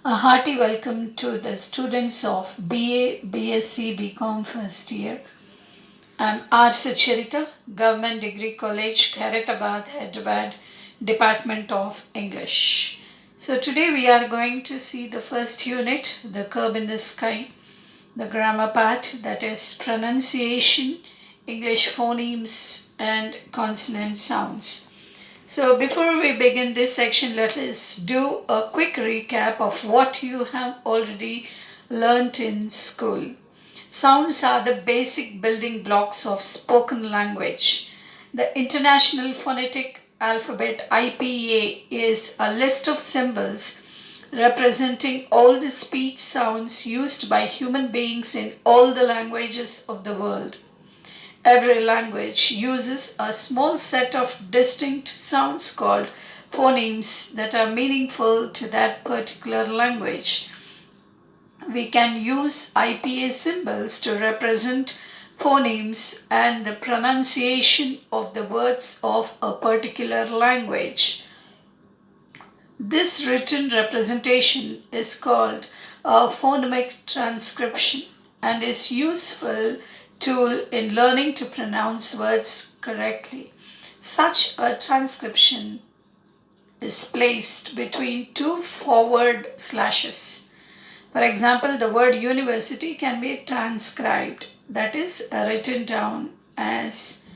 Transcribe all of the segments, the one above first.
A hearty welcome to the students of BA, BSc, BCom first year. I'm R. Sucharita, Government Degree College, Khairatabad, Hyderabad, Department of English. So today we are going to see the first unit, the curve in the sky, the grammar part, that is pronunciation, English phonemes and consonant sounds. So before we begin this section, let us do a quick recap of what you have already learnt in school. Sounds are the basic building blocks of spoken language. The International Phonetic Alphabet IPA is a list of symbols representing all the speech sounds used by human beings in all the languages of the world. Every language uses a small set of distinct sounds called phonemes that are meaningful to that particular language. We can use IPA symbols to represent phonemes and the pronunciation of the words of a particular language. This written representation is called a phonemic transcription and is useful tool in learning to pronounce words correctly. Such a transcription is placed between two forward slashes. For example, the word university can be transcribed, that is written down as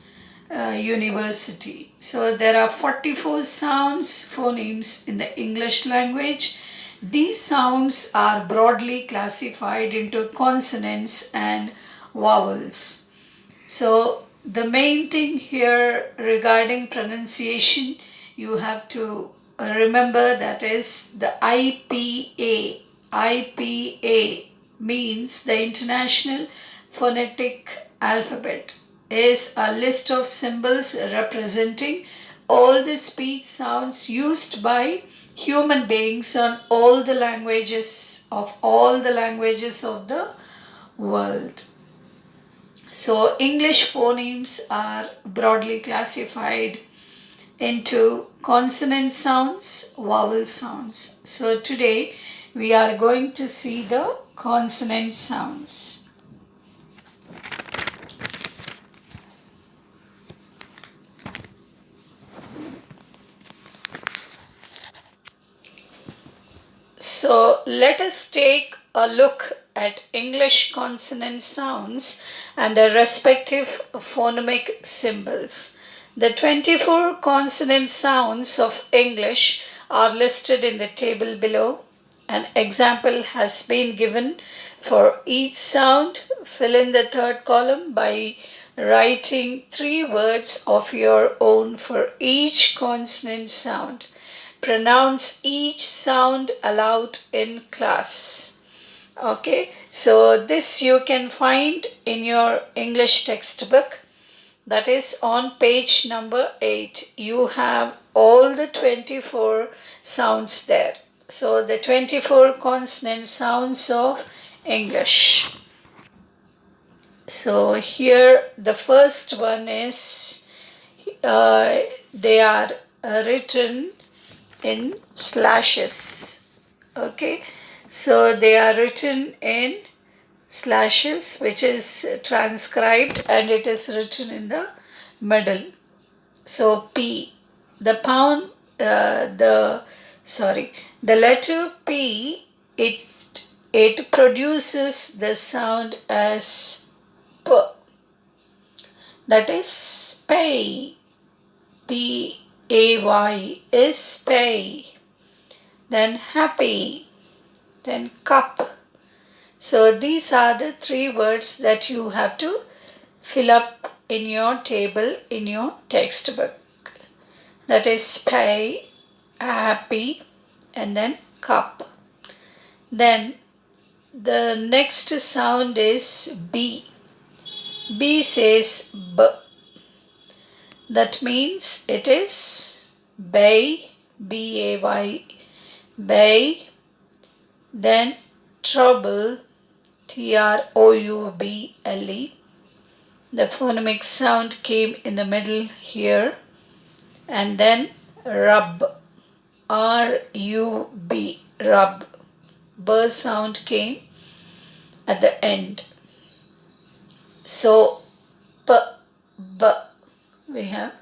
university. So there are 44 sounds, phonemes in the English language. These sounds are broadly classified into consonants and vowels. So the main thing here regarding pronunciation, you have to remember, that is the IPA. IPA means the International Phonetic Alphabet is a list of symbols representing all the speech sounds used by human beings on all the languages of the world. So English phonemes are broadly classified into consonant sounds, vowel sounds. So today we are going to see the consonant sounds. So let us take a look at English consonant sounds and their respective phonemic symbols. The 24 consonant sounds of English are listed in the table below. An example has been given for each sound. Fill in the third column by writing 3 words of your own for each consonant sound. Pronounce each sound aloud in class. Okay, so this you can find in your English textbook, that is on page number 8. You have all the 24 sounds there. So the 24 consonant sounds of English. So here the first one is, they are written in slashes. Okay, so they are written in slashes, which is transcribed and it is written in the middle. So P, the letter P, it produces the sound as P, that is pay. P-A-Y is pay. Then happy, then cup. So these are the 3 words that you have to fill up in your table in your textbook. That is pay, happy, and then cup. Then the next sound is B. B says B. That means it is bay, B-A-Y, bay. Then trouble, T-R-O-U-B-L-E. The phonemic sound came in the middle here. And then rub, R-U-B, rub. b sound came at the end. So p, b we have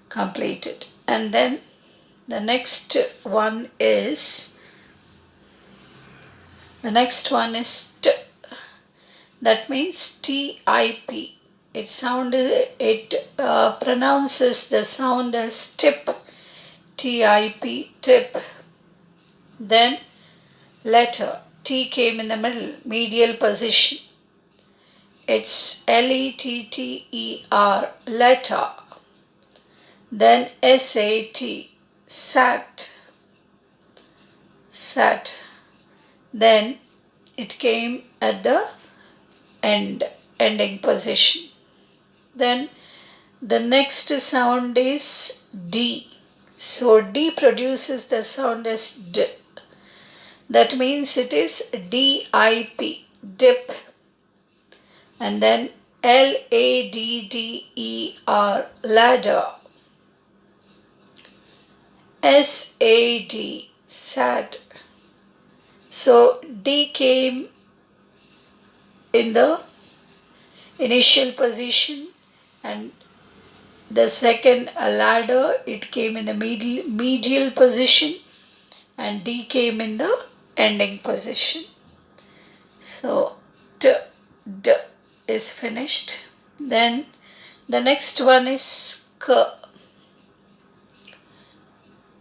completed. And then the next one is t. That means TIP. It pronounces the sound as tip. TIP, tip. Then letter. T came in the middle, medial position. It's LETTER, letter. Then SAT, sat, sat. Then it came at the ending position. Then the next sound is D. So D produces the sound as D. That means it is DIP, dip. And then LADDER, ladder. SAD, sad. So D came in the initial position, and the second ladder, it came in the medial position, and D came in the ending position. So D is finished. Then the next one is K.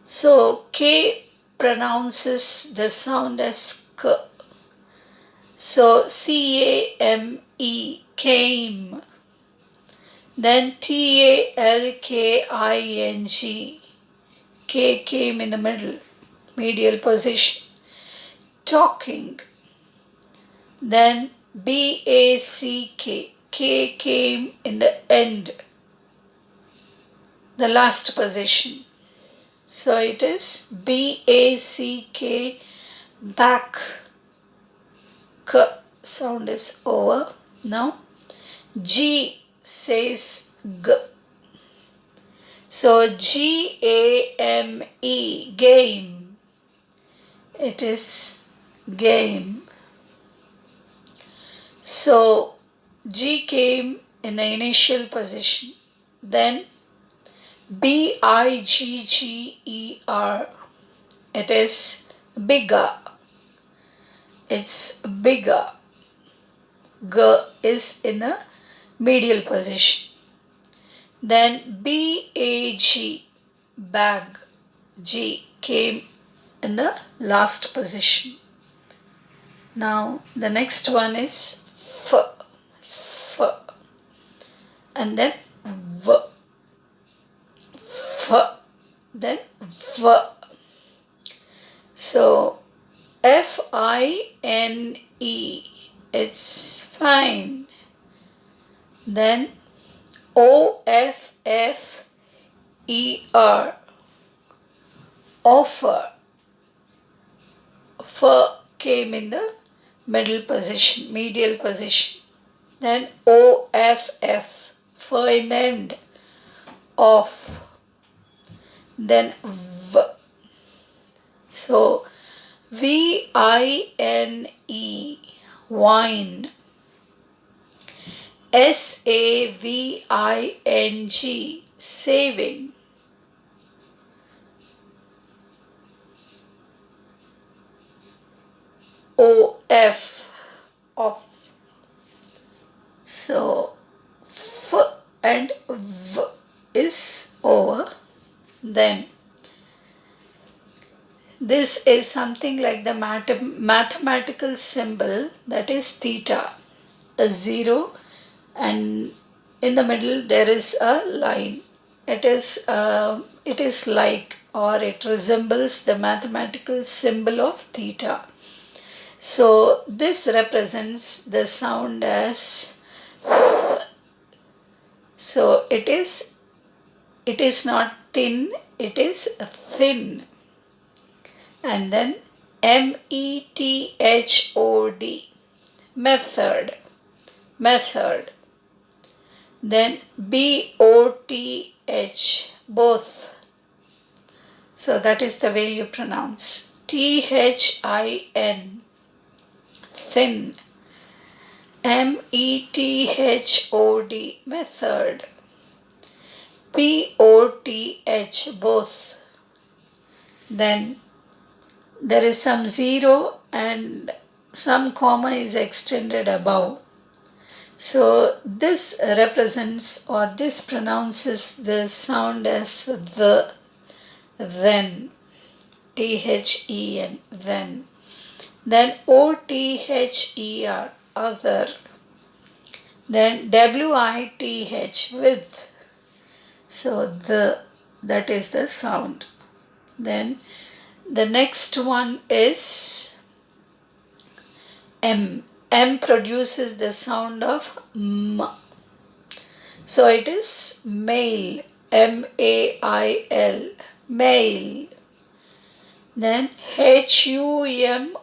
So K pronounces the sound as K. So CAME, came. Then TALKING, K came in the middle, medial position. Talking. Then BACK, K came in the end, the last position. So it is BACK, back. K sound is over. Now G says G. So GAME, game. It is game. So G came in the initial position. Then BIGGER, it is bigger. It's bigger. G is in a medial position. Then BAG, bag. G came in the last position. Now the next one is F, F, and then V, F, then V. So FINE, it's fine. Then OFFER, offer. F came in the middle position, medial position. Then OFF, for in the end, off. Then V. So VINE, wine. SAVING, saving. OF, off. So F and V is over. Then this is something like the mathematical symbol, that is theta, a 0, and in the middle there is a line. It is like, or it resembles the mathematical symbol of theta. So this represents the sound as, so it is not thin, it is thin. And then METHOD, method, method. Then BOTH, both. So that is the way you pronounce. THIN, thin. METHOD, method. POTH, both. Then there is some zero and some comma is extended above. So this represents or this pronounces the sound as the, then, THEN, then. Then OTHER, other. Then WITH, with. So that is the sound. Then the next one is M. M produces the sound of M. So it is male, MAIL, male. Then HUMOUR,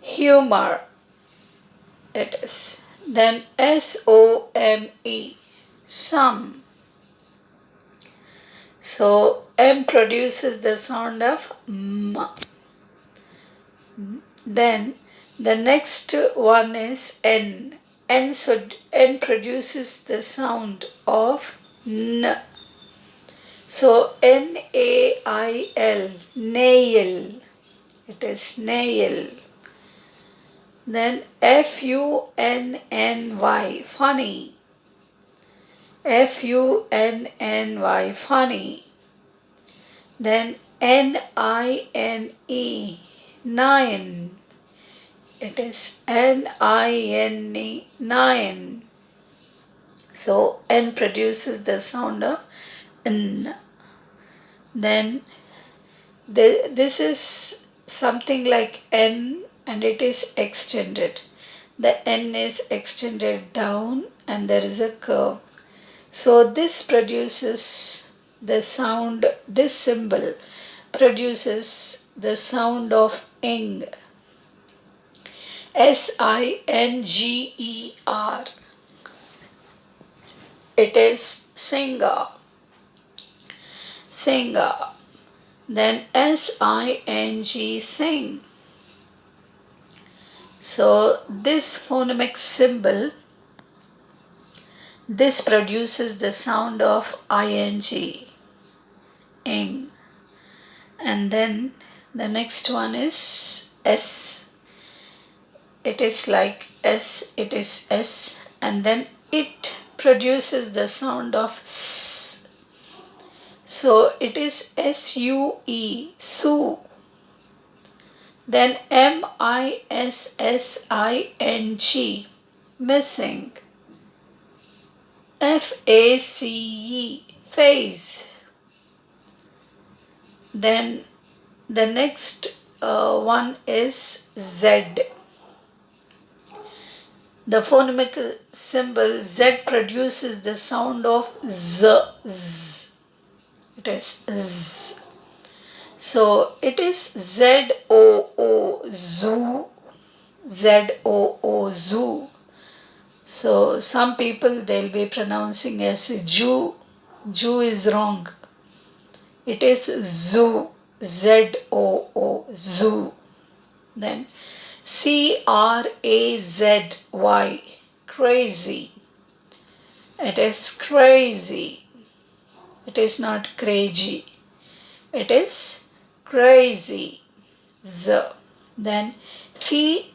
humor, it is. Then SOME, some. So M produces the sound of M. Then the next one is N. N produces the sound of N. So NAIL, nail, it is nail. Then FUNNY, funny. FUNNY, funny. Then NINE, nine. It is NINE, nine. So N produces the sound of N. Then this is something like N and it is extended. The N is extended down and there is a curve. So this produces the sound, this symbol produces the sound of ing. SINGER. It is singer. Singer. Then SING, sing. So this phonemic symbol, this produces the sound of ing, ing. And then the next one is S. It is like S, it is S, and then it produces the sound of S. So it is SUE, Sue. Then MISSING, missing. FACE, face. Then the next one is Z. The phonemic symbol Z produces the sound of Z, Z. It is Z. So it is ZOO, zoo, ZOO, zoo. So some people they'll be pronouncing as Jew. Jew is wrong. It is zoo, ZOO, zoo. Then CRAZY, crazy. It is crazy. It is not crazy. It is crazy. Z. Then PHASE.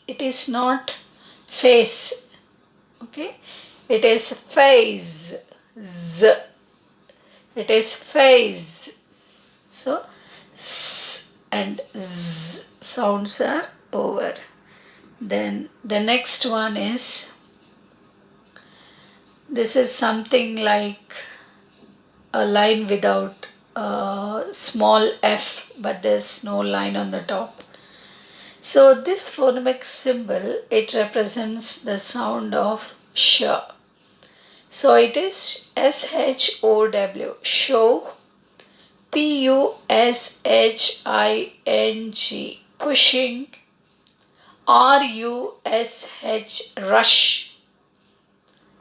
It is not face. Okay. It is phase. Z. It is phase. So S and Z sounds are over. Then the next one is, this is something like a line without a small f, but there's no line on the top. So this phonemic symbol, it represents the sound of sh. So it is SHOW, show. PUSHING, pushing. RUSH, rush.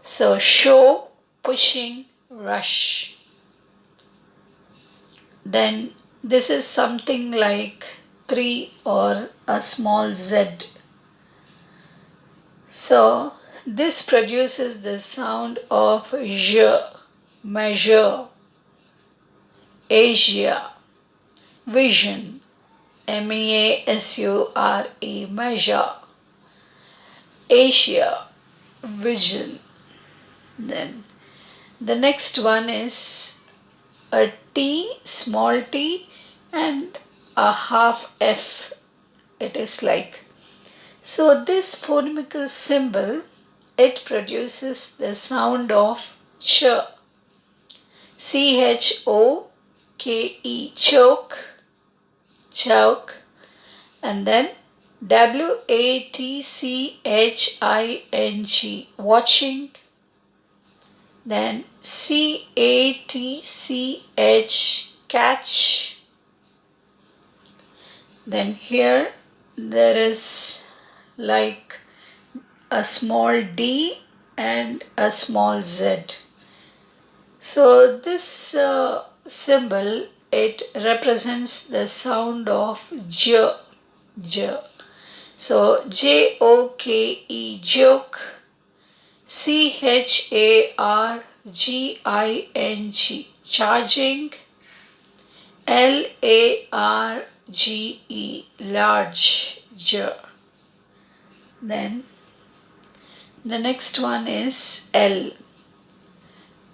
So show, pushing, rush. Then This is something like 3 or a small z. So this produces the sound of j, measure, Asia, vision, measure, measure, Asia, vision. Then the next one is a T, small t, and a half F. It is like. So this phonemical symbol, it produces the sound of ch, choke, choke, and then watching, watching, then catch, then here there is like a small d and a small z. So this symbol, it represents the sound of j, j. So joke, joke, charging, charging, large, large, j. Then the next one is L.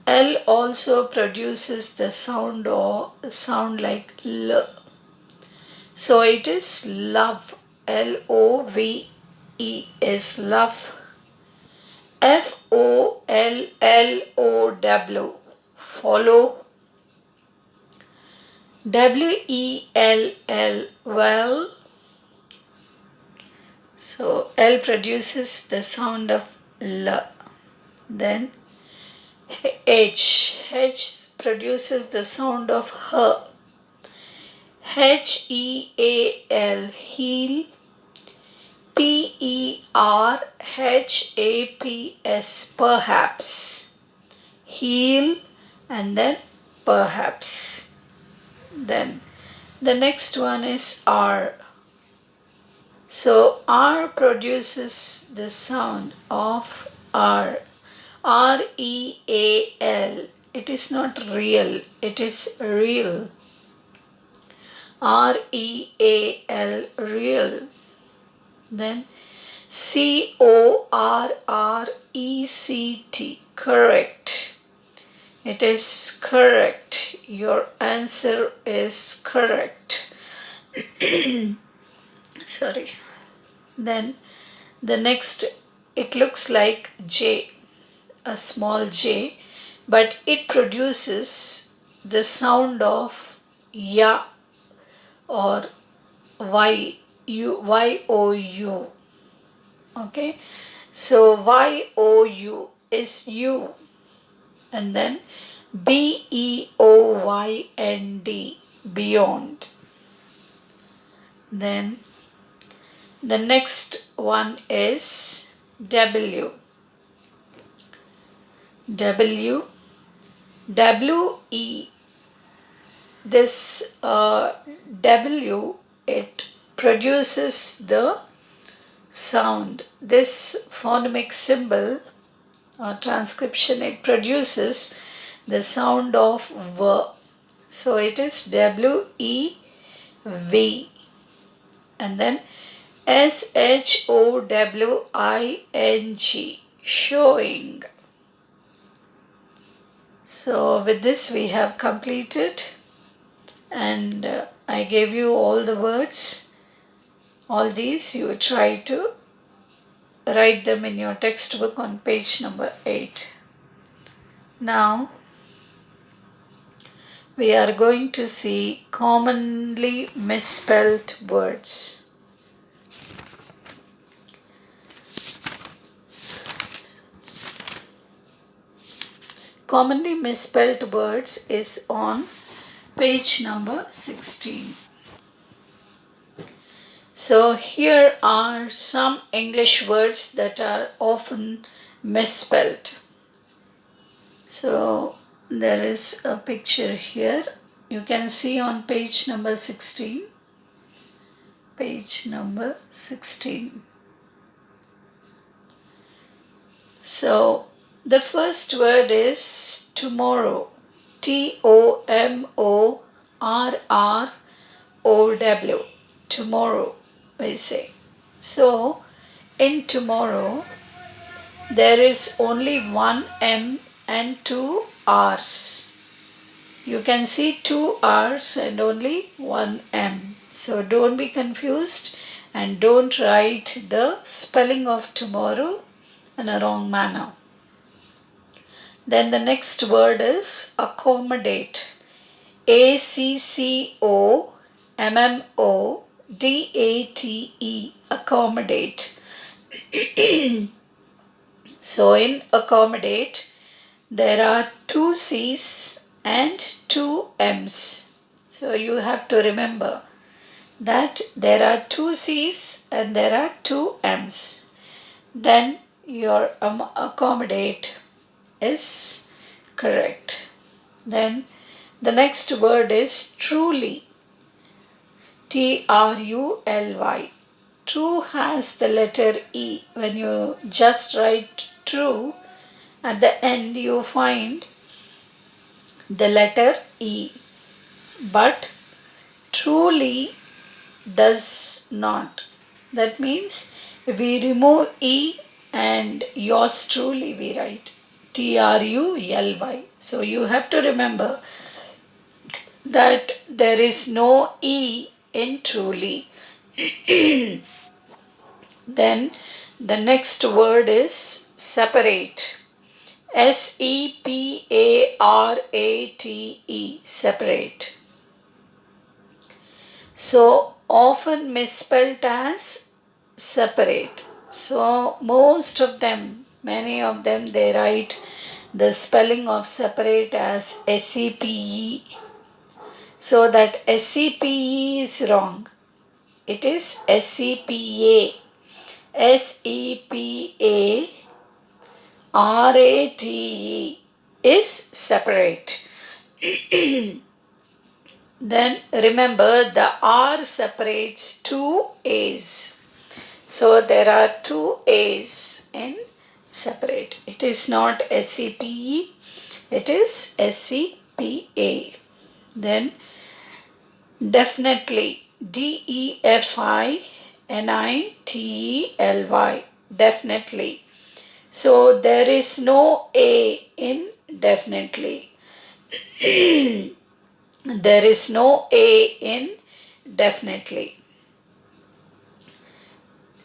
L also produces the sound like L. So it is love. Love is love. Follow. Follow. Well. Well. So L produces the sound of L. Then H produces the sound of H. Heal, heel. Perhaps, perhaps. Heel and then perhaps. Then the next one is R. So R produces the sound of R. Real. It is not real, it is real. Real, real. Then correct, correct. It is correct. Your answer is correct. Sorry. Then the next, it looks like J, a small j, but it produces the sound of ya or y-o-u. Okay, so y-o-u is you, and then b-e-o-y-n-d, beyond. Then the next one is W. W, W-E. This W, it produces the sound. This phonemic symbol or transcription, it produces the sound of V. So it is W-E-V. And then S-H-O-W-I-N-G, showing. So with this we have completed, and I gave you all the words. All these you try to write them in your textbook on page number 8. Now we are going to see commonly misspelled words. Commonly misspelled words is on page number 16. So here are some English words that are often misspelled. So there is a picture here. You can see on page number 16. Page number 16. So the first word is tomorrow. Tomorrow. Tomorrow, we say. So in tomorrow, there is only one M and two R's. You can see two R's and only one M. So don't be confused and don't write the spelling of tomorrow in a wrong manner. Then the next word is accommodate. ACCOMMODATE. Accommodate. So in accommodate, there are two C's and two M's. So you have to remember that there are two C's and there are two M's. Then your accommodate is correct. Then the next word is truly. TRULY. True has the letter E. When you just write true, at the end you find the letter E. But truly does not. That means we remove E and yours truly we write TRULY. So you have to remember that there is no E in truly. Then the next word is separate. SEPARATE. Separate. So often misspelled as separate. So most of them, many of them, they write the spelling of separate as SEPE. So that SEPE is wrong. It is SEPA. SEPARATE is separate. Then remember the R separates two A's. So there are two A's in separate. It is not SEPE, it is SEPA. Then definitely DEFINITELY. Definitely. So there is no A in definitely. There is no A in definitely.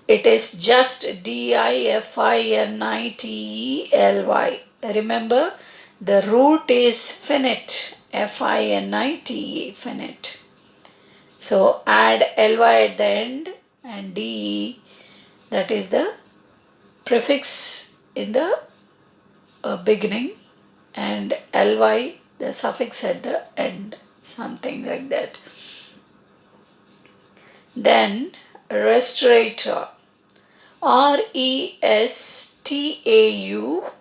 It is just DIFINITELY. Remember, the root is finite. FINITE, finite. So add ly at the end and de, that is the prefix in the beginning, and ly, the suffix at the end, something like that. Then restorator. RESTAURATEUR.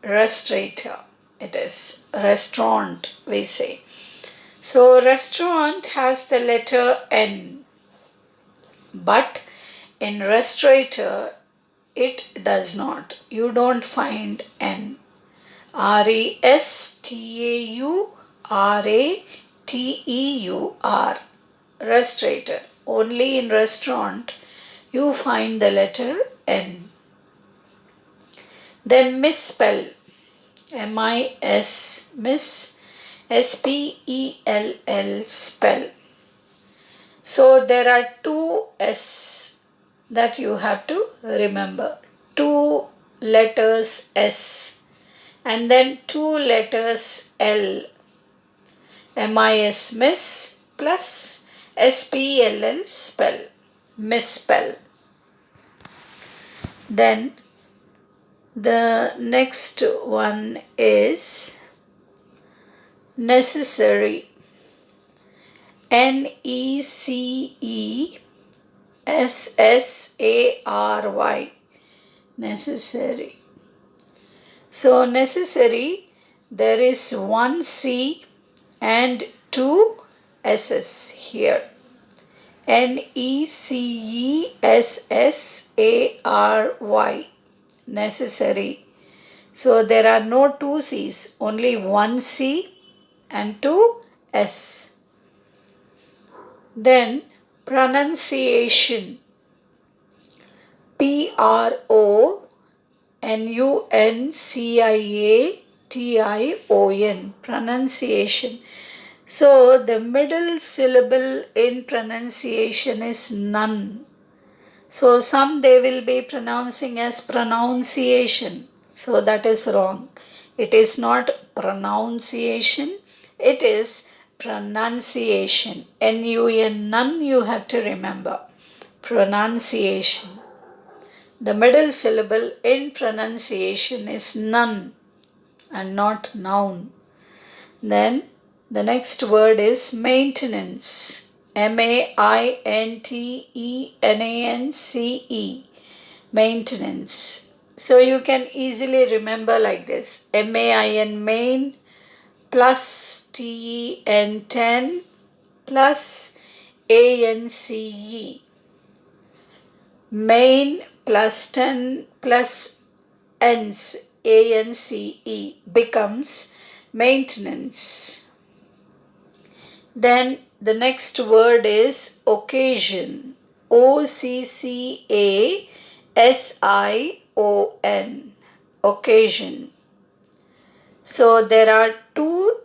Restorator. It is restaurant, we say. So restaurant has the letter N, but in restorator it does not. You don't find N. RESTAURATEUR. Restorator. Only in restaurant you find the letter N. Then misspell. MIS, miss, SPELL, spell. So there are two S that you have to remember. Two letters S and then two letters L. MIS, miss, plus SPLL, spell. Misspell. Then the next one is necessary. NECESSARY. Necessary. So necessary, there is one C and two S's here. Necessary. Necessary. So there are no two C's, only one C and two S. Then pronunciation. Pronunciation. Pronunciation. So the middle syllable in pronunciation is none. So some they will be pronouncing as pronunciation. So that is wrong. It is not pronunciation, it is pronunciation. N-U-N, none you have to remember. Pronunciation. The middle syllable in pronunciation is none and not noun. Then the next word is maintenance. maintenance. Maintenance. So you can easily remember like this. main, main, plus ten, ten, plus ance. Main plus 10 plus ance, ance, becomes maintenance. Then the next word is occasion. occasion. Occasion. So there are two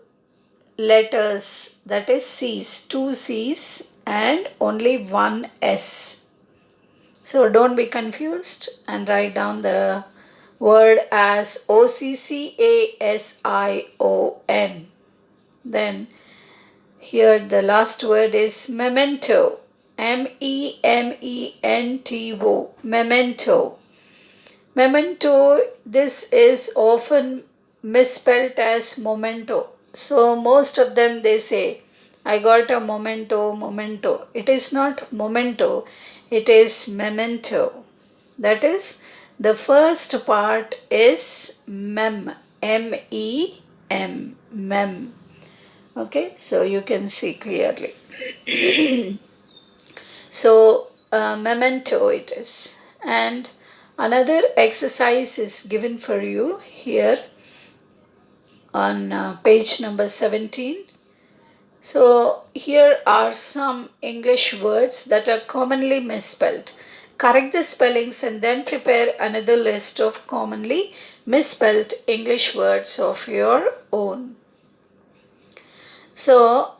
letters, that is C's, two C's and only one S. So don't be confused and write down the word as occasion. Then here the last word is memento. memento. Memento. Memento, this is often misspelled as memento. So most of them they say, I got a memento. It is not memento, it is memento. That is, the first part is mem. M-E-M. Mem. Okay, so you can see clearly. So, memento it is. And another exercise is given for you here on page number 17. So here are some English words that are commonly misspelled. Correct the spellings and then prepare another list of commonly misspelled English words of your own. So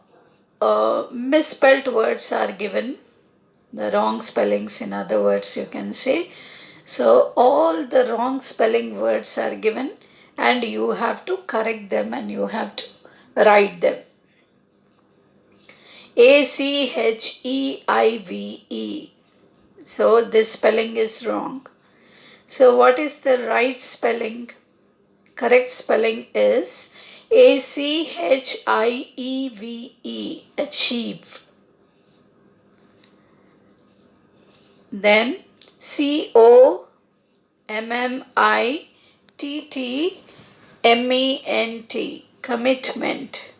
misspelled words are given, the wrong spellings in other words you can say. So all the wrong spelling words are given and you have to correct them and you have to write them. ACHEIVE. So this spelling is wrong. So what is the right spelling? Correct spelling is ACHIEVE. Achieve. Then COMMITTMENT. Commitment.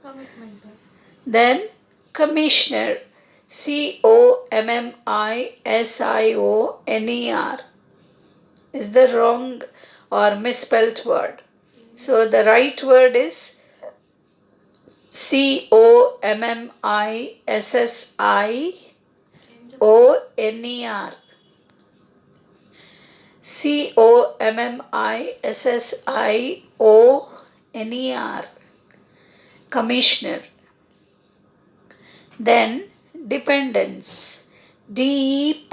COMMITMENT. Then commissioner. COMMISIONER is the wrong or misspelled word. So the right word is COMMISSIONER. COMMISSIONER. Commissioner. Then dependence. DEPENDANCE.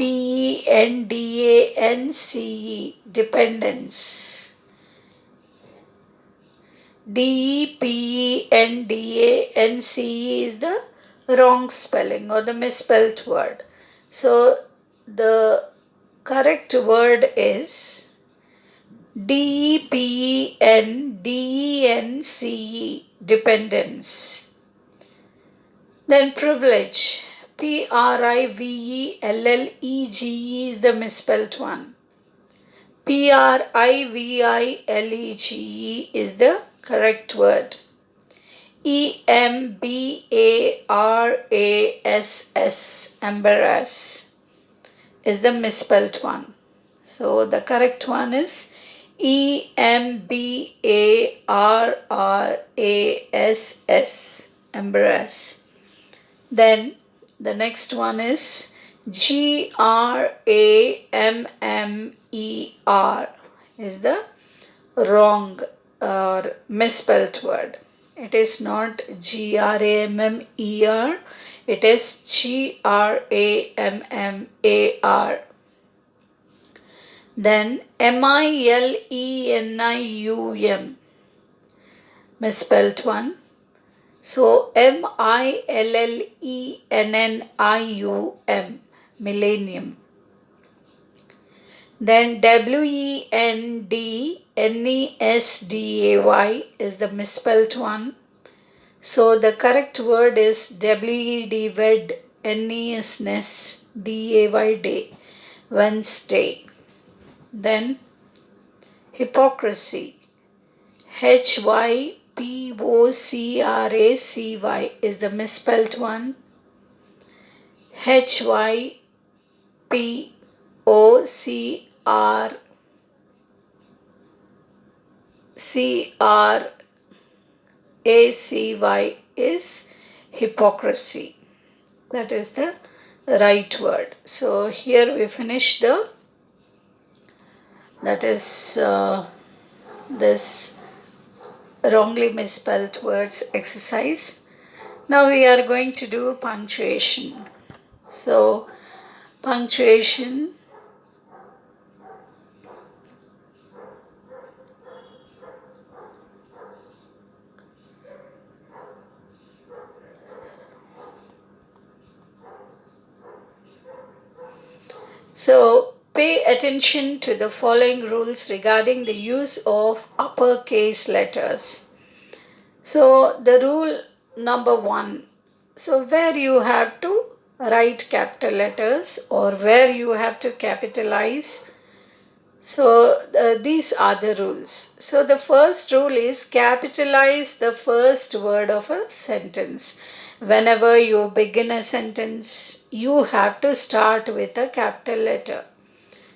Dependence. DEPENDANCE is the wrong spelling or the misspelled word. So the correct word is DEPENDENCE. Dependence. Then privilege. Privilege is the misspelled one. Privilege is the correct word. Embarrass is the misspelled one. So the correct one is embarrass. Then the next one is grammer is the wrong or misspelled word. It is not grammer, it is grammer. Then millennium, misspelled one. So millennium, millennium. Then wendnesday is the misspelled one. So the correct word is wed, wed, nes, day, day, Wednesday. Then hypocrisy, hypocracy is the misspelled one. hypocracy is hypocrisy. That is the right word. So here we finish this wrongly misspelled words exercise. Now we are going to do punctuation. So punctuation, so pay attention to the following rules regarding the use of uppercase letters. So the rule number 1, so where you have to write capital letters or where you have to capitalize. So these are the rules. So the first rule is capitalize the first word of a sentence. Whenever you begin a sentence, you have to start with a capital letter.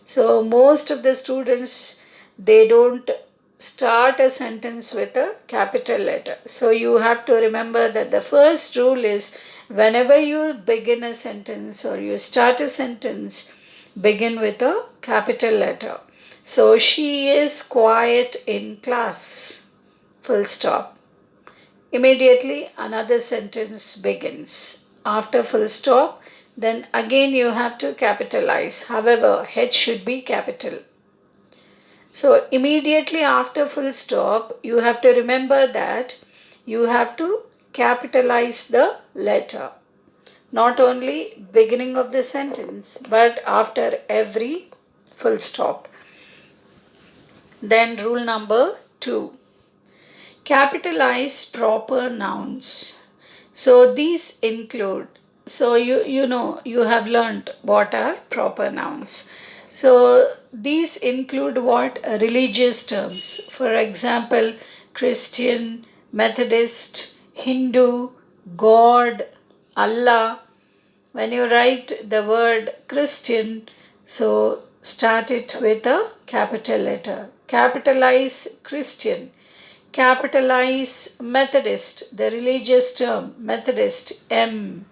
So most of the students, they don't start a sentence with a capital letter. So you have to remember that the first rule is whenever you begin a sentence or you start a sentence, begin with a capital letter. So she is quiet in class, full stop. Immediately another sentence begins. After full stop, then again you have to capitalize. However, H should be capital. So immediately after full stop, you have to remember that you have to capitalize the letter. Not only beginning of the sentence, but after every full stop. Then rule number 2, capitalize proper nouns. So these include, so you have learned what are proper nouns. So these include what? Religious terms. For example, Christian, Methodist, Hindu, God, Allah. When you write the word Christian, so start it with a capital letter. Capitalize Christian. Capitalize Methodist, the religious term Methodist, M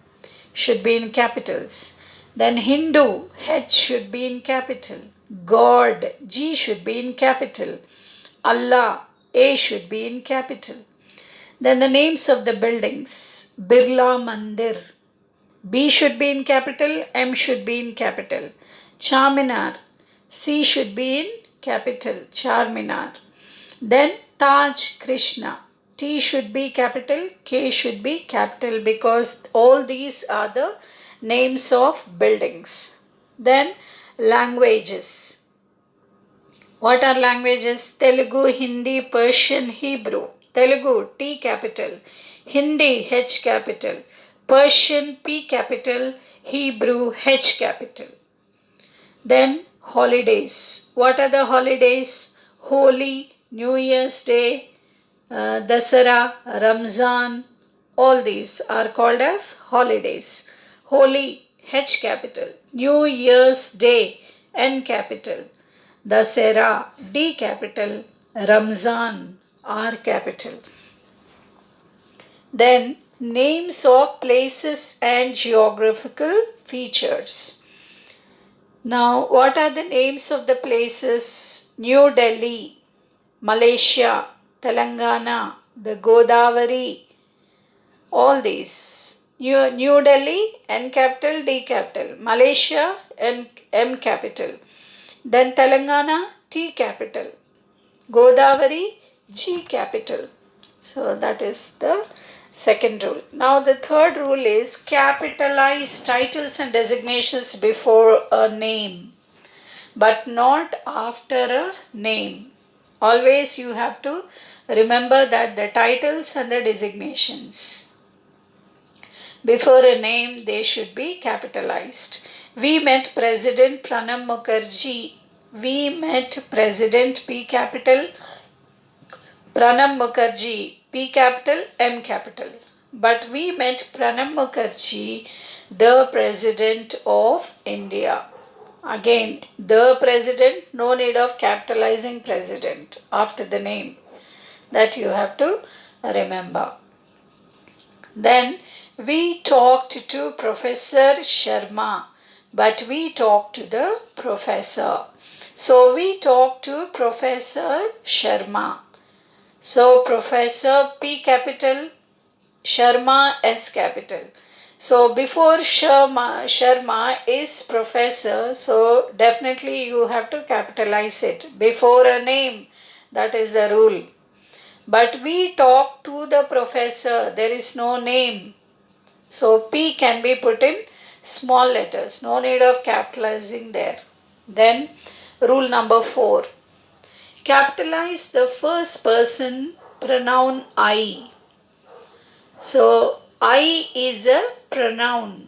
should be in capitals. Then Hindu, H should be in capital. God, G should be in capital. Allah, A should be in capital. Then the names of the buildings, Birla Mandir, B should be in capital, M should be in capital. Charminar, C should be in capital, Charminar. Then Taj Krishna, T should be capital, K should be capital because all these are the names of buildings. Then languages. What are languages? Telugu, Hindi, Persian, Hebrew. Telugu, T capital. Hindi, H capital. Persian P capital, Hebrew H capital. Then holidays. What are the holidays? Holi, New Year's Day, Dasara, Ramzan, all these are called as holidays. Holi, H capital. New Year's Day, N capital. Dasara, D capital. Ramzan, R capital. Then names of places and geographical features. Now, what are the names of the places? New Delhi, Malaysia, Telangana, the Godavari, all these. New Delhi, N capital, D capital. Malaysia, M capital. Then Telangana, T capital. Godavari, G capital. So that is the second rule. Now the third rule is capitalize titles and designations before a name, but not after a name. Always you have to remember that the titles and the designations before a name, they should be capitalized. We met President Pranab Mukherjee. We met President P capital, Pranab Mukherjee, P capital, M capital. But we met Pranab Mukherjee, the President of India. Again, the President, no need of capitalizing President after the name. That you have to remember. Then we talked to Professor Sharma, but we talked to the professor. So we talked to Professor Sharma. So Professor P capital, Sharma S capital. So before Sharma is professor, so definitely you have to capitalize it before a name. That is the rule. But we talk to the professor, there is no name. So P can be put in small letters, no need of capitalizing there. Then rule number 4. Capitalize the first person pronoun I. So I is a pronoun.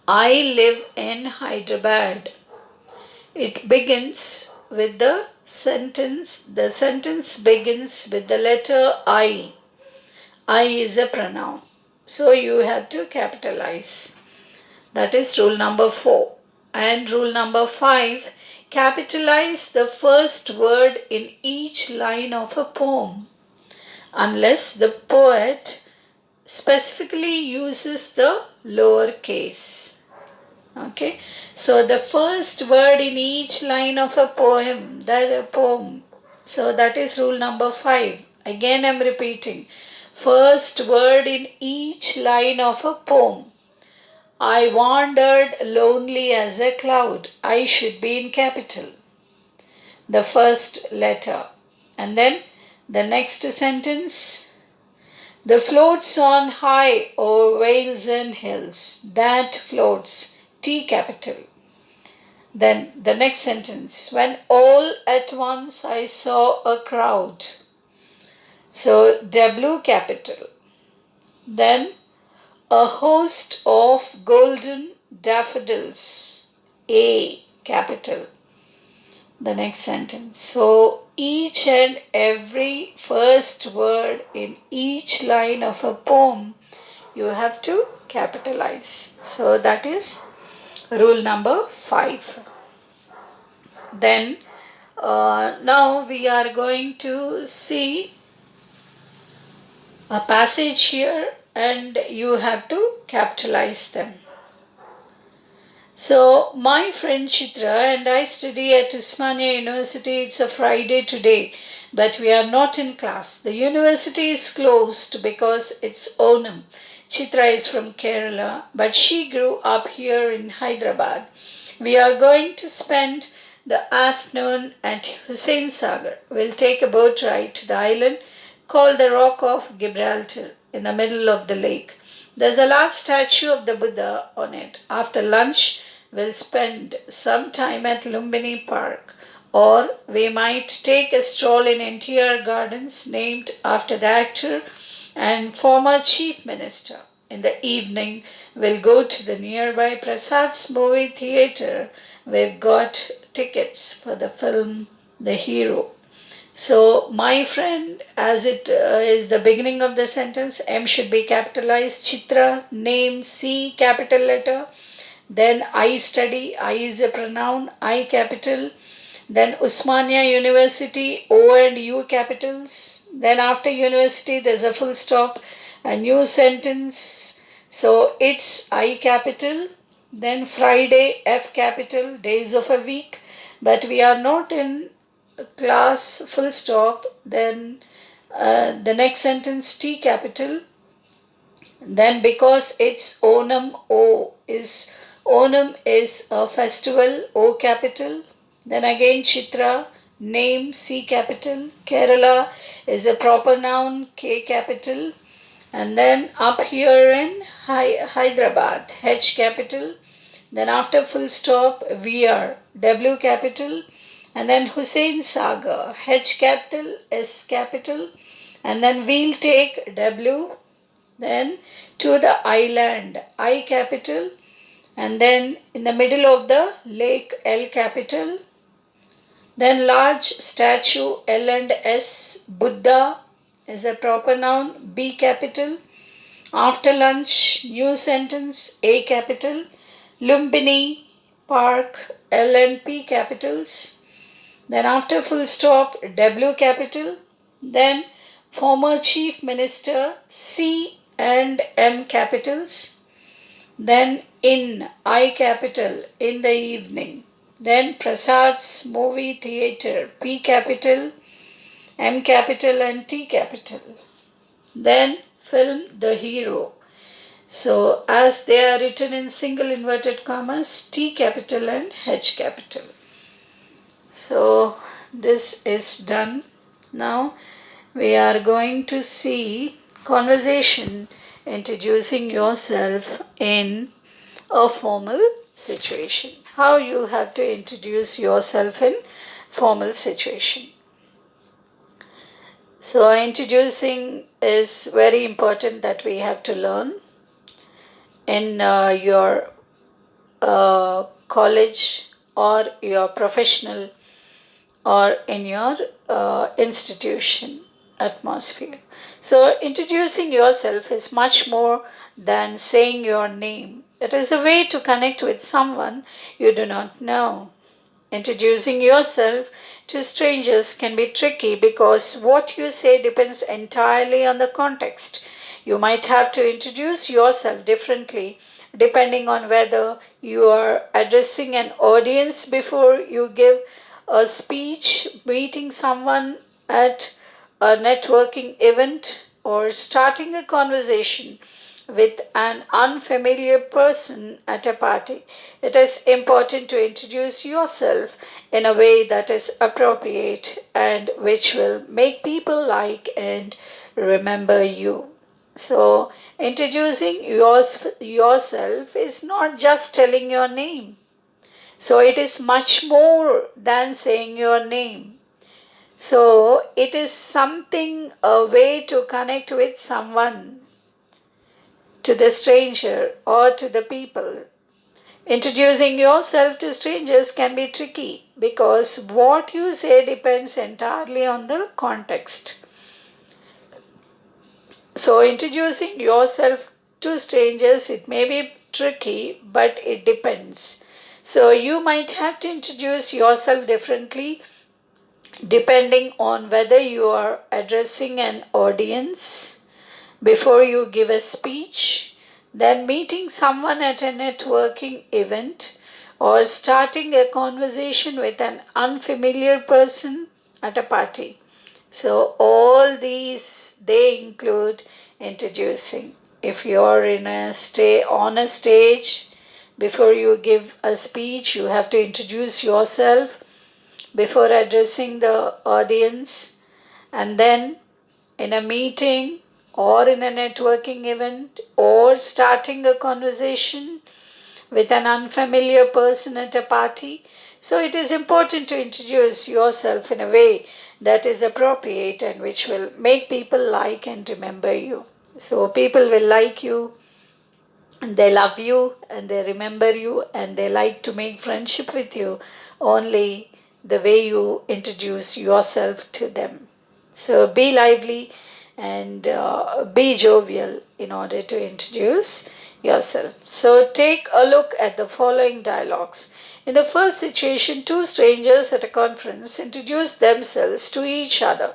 I live in Hyderabad. It begins with the sentence. The sentence begins with the letter I. I is a pronoun. So you have to capitalize. That is rule number 4. And rule number 5. Capitalize the first word in each line of a poem, unless the poet specifically uses the lower case. Okay, so the first word in each line of a poem, so that is rule number 5. Again I am repeating, first word in each line of a poem. I wandered lonely as a cloud. I should be in capital, the first letter. And then the next sentence, the floats on high o'er vales and hills, that floats, T capital. Then the next sentence, when all at once I saw a crowd, so W capital. Then a host of golden daffodils, A capital. The next sentence, so each and every first word in each line of a poem you have to capitalize. So that is rule number 5. Then now we are going to see a passage here and you have to capitalize them. So my friend Chitra and I study at Usmania University. It's a Friday today, but we are not in class. The university is closed because it's Onam. Chitra is from Kerala, but she grew up here in Hyderabad. We are going to spend the afternoon at Hussain Sagar. We'll take a boat ride to the island called the Rock of Gibraltar in the middle of the lake. There's a large statue of the Buddha on it. After lunch, we'll spend some time at Lumbini Park, or we might take a stroll in NTR Gardens, named after the actor and former chief minister. in the evening, we'll go to the nearby Prasad's movie theater. We've got tickets for the film The Hero. So, my friend, as it is the beginning of the sentence, M should be capitalized. Chitra, name, C, capital letter. Then I study, I is a pronoun, I capital. Then Usmania University, O and U capitals. Then after university, there's a full stop, a new sentence. So it's I capital. Then Friday, F capital, days of a week. But we are not in class, full stop. Then the next sentence, T capital. Then because it's Onam is a festival, O capital. Then again Chitra, name, C capital. Kerala is a proper noun, K capital. And then up here in Hyderabad, H capital. Then after full stop, VR, W capital. And then Hussein Sagar, H capital, S capital. And then we'll take W. Then to the island, I capital. And then in the middle of the lake, L capital. Then large statue, L and S. Buddha is a proper noun, B capital. After lunch, new sentence, A capital. Lumbini Park, L and P capitals. Then after full stop, W capital. Then former chief minister, C and M capitals. Then in, I capital, in the evening. Then Prasad's movie theater, P capital, M capital and T capital. Then film The Hero. So as they are written in single inverted commas, T capital and H capital. So this is done. Now we are going to see conversation introducing yourself in a formal situation. How you have to introduce yourself in formal situation. So introducing is very important that we have to learn in your college or your professional or in your institution atmosphere. So introducing yourself is much more than saying your name. It is a way to connect with someone you do not know. Introducing yourself to strangers can be tricky because what you say depends entirely on the context. You might have to introduce yourself differently depending on whether you are addressing an audience before you give a speech, meeting someone at a networking event, or starting a conversation with an unfamiliar person at a party. It is important to introduce yourself in a way that is appropriate and which will make people like and remember you. So, introducing yourself is not just telling your name. So, it is much more than saying your name. So, it is something, a way to connect with someone, to the stranger or to the people. Introducing yourself to strangers can be tricky because what you say depends entirely on the context. So, introducing yourself to strangers, it may be tricky, but it depends. So, you might have to introduce yourself differently depending on whether you are addressing an audience before you give a speech, then meeting someone at a networking event, or starting a conversation with an unfamiliar person at a party. So all these, they include introducing. If you're on a stage, before you give a speech, you have to introduce yourself before addressing the audience. And then in a meeting or in a networking event or starting a conversation with an unfamiliar person at a party. So it is important to introduce yourself in a way that is appropriate and which will make people like and remember you. So people will like you They love you and they remember you and they like to make friendship with you only the way you introduce yourself to them. So be lively and be jovial in order to introduce yourself. So take a look at the following dialogues. In the first situation, two strangers at a conference introduce themselves to each other.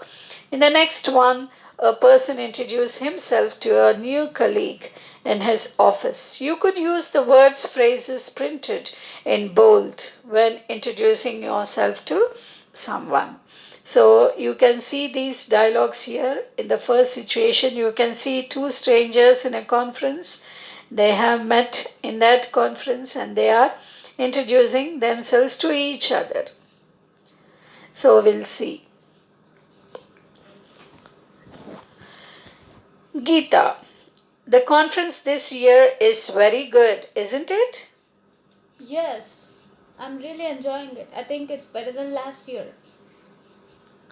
In the next one, a person introduced himself to a new colleague in his office. You could use the words phrases printed in bold when introducing yourself to someone. So you can see these dialogues here. In the first situation, you can see two strangers in a conference. They have met in that conference and they are introducing themselves to each other. So we'll see. Geeta, the conference this year is very good, isn't it? Yes, I'm really enjoying it. I think it's better than last year.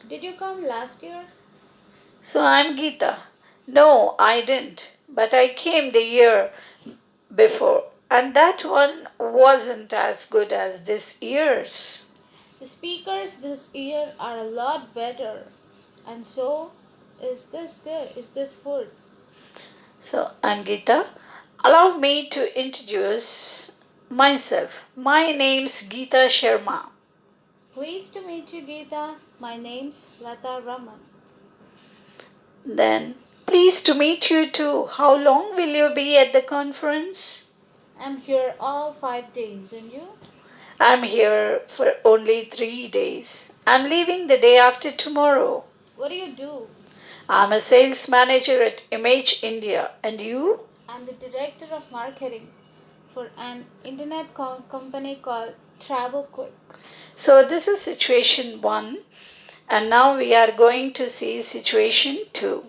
Did you come last year? So I'm Geeta. No, I didn't, but I came the year before, and that one wasn't as good as this year's. The speakers this year are a lot better. And so, is this good? Is this food? So I'm Geeta. Allow me to introduce myself. My name's Geeta Sharma. Pleased to meet you, Geeta. My name's Lata Raman. Then, pleased to meet you too. How long will you be at the conference? I'm here all 5 days, and you? I'm here for only 3 days. I'm leaving the day after tomorrow. What do you do? I'm a sales manager at Image India. And you? I'm the director of marketing for an internet company called Travel Quick. So, this is situation one. And now we are going to see situation two.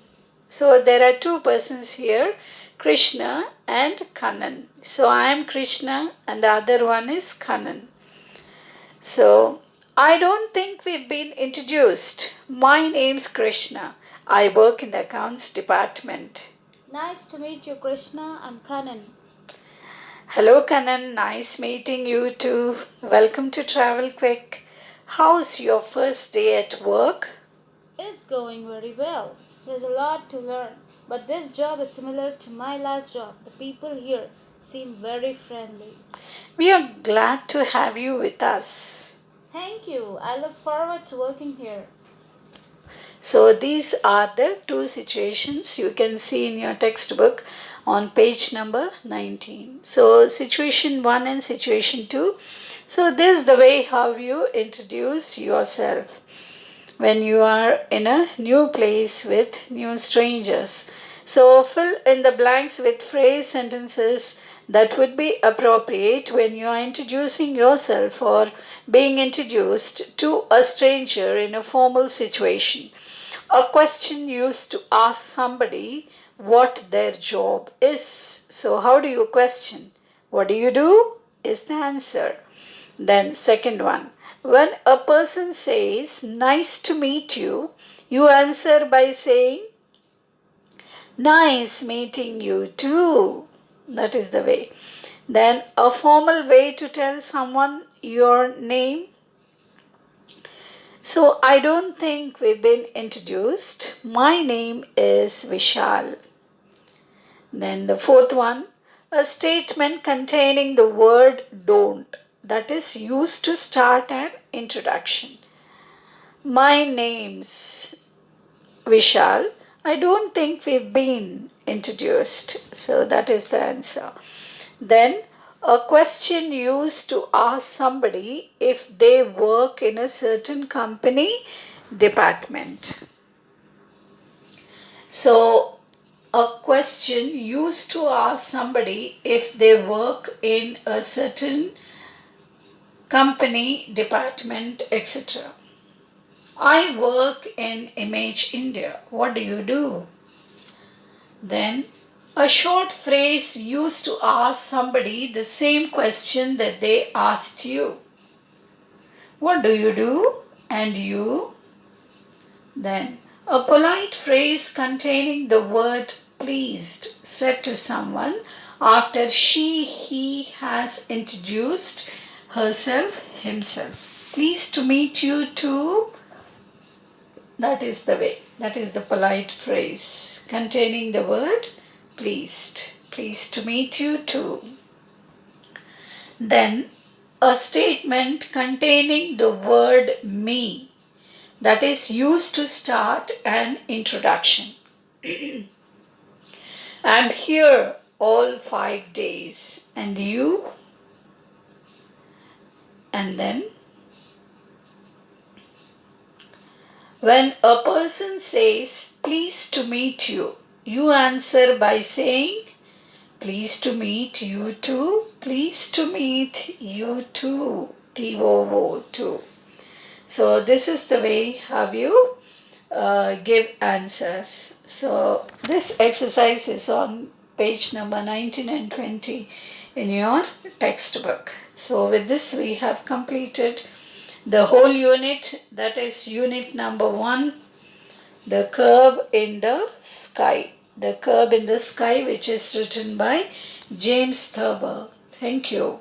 So, there are two persons here, Krishna and Kannan. So, I am Krishna and the other one is Kannan. So, I don't think we've been introduced. My name's Krishna. I work in the accounts department. Nice to meet you, Krishna. I'm Kanan. Hello, Kanan. Nice meeting you too. Welcome to Travel Quick. How's your first day at work? It's going very well. There's a lot to learn, but this job is similar to my last job. The people here seem very friendly. We are glad to have you with us. Thank you. I look forward to working here. So, these are the two situations you can see in your textbook on page number 19. So, situation 1 and situation 2. So, this is the way how you introduce yourself when you are in a new place with new strangers. So, fill in the blanks with phrase sentences that would be appropriate when you are introducing yourself or being introduced to a stranger in a formal situation. A question used to ask somebody what their job is. So, how do you question? What do you do? Is the answer. Then, second one, when a person says, nice to meet you, you answer by saying, nice meeting you too. That is the way. Then, a formal way to tell someone your name. So, I don't think we've been introduced. My name is Vishal. Then, the fourth one, a statement containing the word don't, that is used to start an introduction. My name's Vishal. I don't think we've been introduced. So that is the answer. Then a question used to ask somebody if they work in a certain company department. So a question used to ask somebody if they work in a certain company department, etc. I work in Image India. What do you do? Then, a short phrase used to ask somebody the same question that they asked you. What do you do? And you? Then, a polite phrase containing the word pleased said to someone after she, he has introduced herself, himself. Pleased to meet you too. That is the way. That is the polite phrase containing the word pleased. Pleased to meet you too. Then a statement containing the word me, that is used to start an introduction. I'm here all 5 days. And you? And then when a person says, pleased to meet you, you answer by saying, pleased to meet you too. Pleased to meet you too. T-O-O, too. So this is the way how you give answers. So this exercise is on page number 19 and 20 in your textbook. So with this we have completed the whole unit, that is unit number 1, the curve in the sky. The curve in the sky, which is written by James Thurber. Thank you.